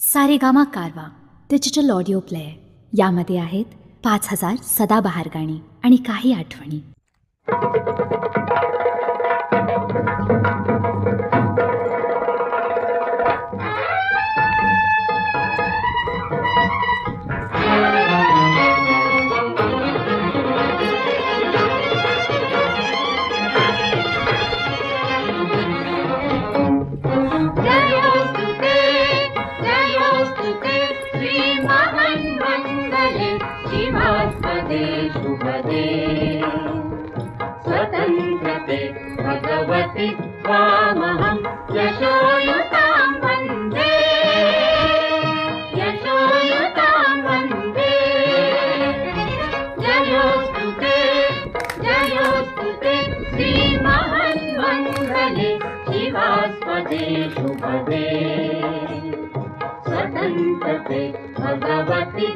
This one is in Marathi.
सारेगामा कारवा डिजिटल ऑडिओ प्लेअर. यामध्ये आहेत 5000 सदाबहार गाणी आणि काही आठवणी. स्वतंत्रते भगवति त्वामहं यशोयुतां वन्दे, यशोयुतां वन्दे. जयोस्तु ते श्रीमन्मङ्गले शिवास्पदे शुभदे. स्वतंत्रते भगवति